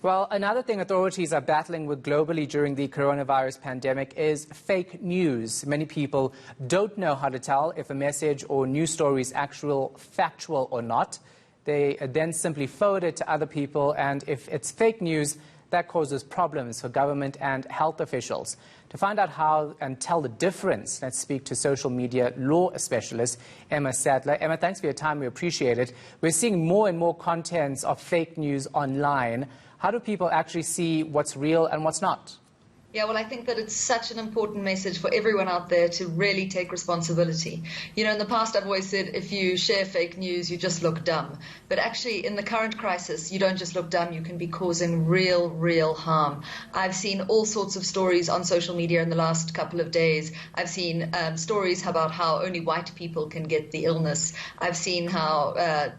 Well, another thing authorities are battling with globally during the coronavirus pandemic is fake news. Many people don't know how to tell if a message or news story is factual or not. They then simply forward it to other people, and if it's fake news, that causes problems for government and health officials. To find out how and tell the difference, let's speak to social media law specialist Emma Sadler. Emma, thanks for your time. We appreciate it. We're seeing more and more contents of fake news online. How do people actually see what's real and what's not? Yeah, well, I think that it's such an important message for everyone out there to really take responsibility. You know, in the past, I've always said if you share fake news, you just look dumb. But actually, in the current crisis, you don't just look dumb, you can be causing real harm. I've seen all sorts of stories on social media in the last couple of days. I've seen stories about how only white people can get the illness. I've seen how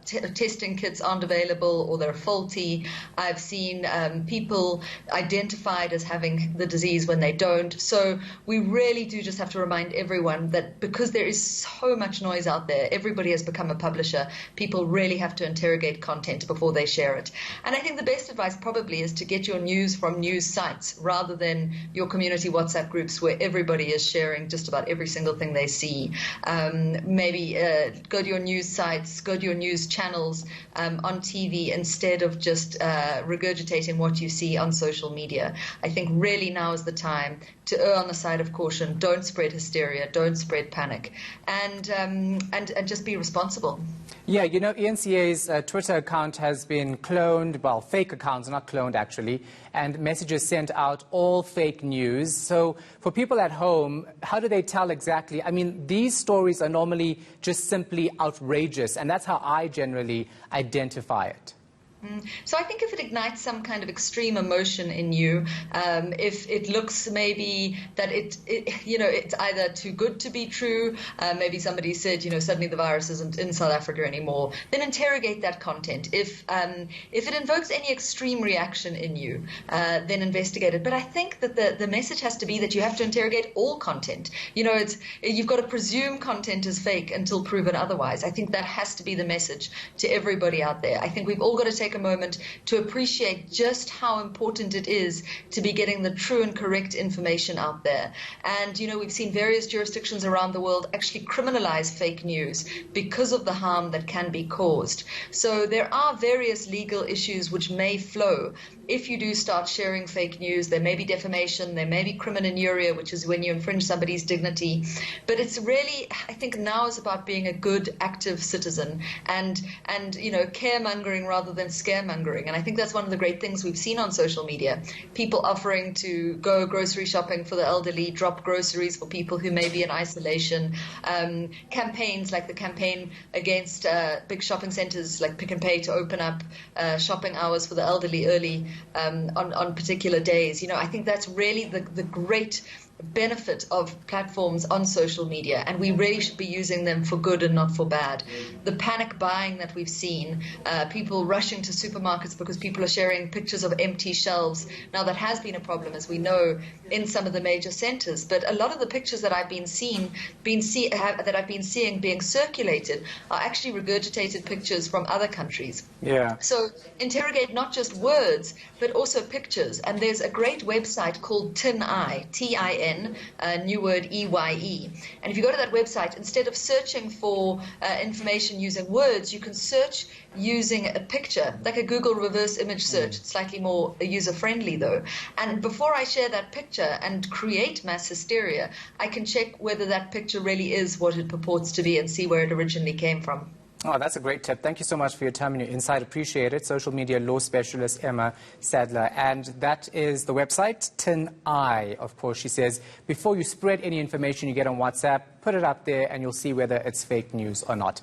testing kits aren't available or they're faulty. I've seen people identified as having the disease when they don't. So we really do just have to remind everyone that because there is so much noise out there, everybody has become a publisher. People really have to interrogate content before they share it. And I think the best advice probably is to get your news from news sites rather than your community WhatsApp groups where everybody is sharing just about every single thing they see. Maybe go to your news sites, go to your news channels on TV instead of just regurgitating what you see on social media. I think really now is the time to err on the side of caution. Don't spread hysteria, don't spread panic, and just be responsible. Yeah, you know, ENCA's Twitter account has been cloned, well, fake accounts, not cloned actually, and messages sent out, all fake news. So for people at home, how do they tell exactly? I mean, these stories are normally just simply outrageous, and that's how I generally identify it. So I think if it ignites some kind of extreme emotion in you, if it looks maybe that it's either too good to be true, maybe somebody said, suddenly the virus isn't in South Africa anymore, then interrogate that content. If it invokes any extreme reaction in you, then investigate it. But I think that the message has to be that you have to interrogate all content. You've got to presume content is fake until proven otherwise. I think that has to be the message to everybody out there. I think we've all got to take a moment to appreciate just how important it is to be getting the true and correct information out there. And, we've seen various jurisdictions around the world actually criminalize fake news because of the harm that can be caused. So there are various legal issues which may flow if you do start sharing fake news. There may be defamation, there may be crimen injuria, which is when you infringe somebody's dignity. But it's really, I think now is about being a good, active citizen and caremongering rather than scaremongering. And I think that's one of the great things we've seen on social media. People offering to go grocery shopping for the elderly, drop groceries for people who may be in isolation. Campaigns like the campaign against big shopping centres like Pick n Pay to open up shopping hours for the elderly early on particular days. I think that's really the great benefit of platforms on social media, and we really should be using them for good and not for bad. The panic buying that we've seen, people rushing to supermarkets because people are sharing pictures of empty shelves. Now that has been a problem, as we know, in some of the major centers, but a lot of the pictures that I've been seeing being circulated are actually regurgitated pictures from other countries. Yeah. So interrogate not just words but also pictures, and there's a great website called TinEye, Tin, new word EYE. And if you go to that website, instead of searching for information using words, you can search using a picture, like a Google reverse image search. It's slightly more user-friendly though. And before I share that picture and create mass hysteria, I can check whether that picture really is what it purports to be and see where it originally came from. Oh, that's a great tip. Thank you so much for your time and your insight. Appreciate it. Social media law specialist Emma Sadler. And that is the website, TinEye. Of course, she says, before you spread any information you get on WhatsApp, put it up there and you'll see whether it's fake news or not.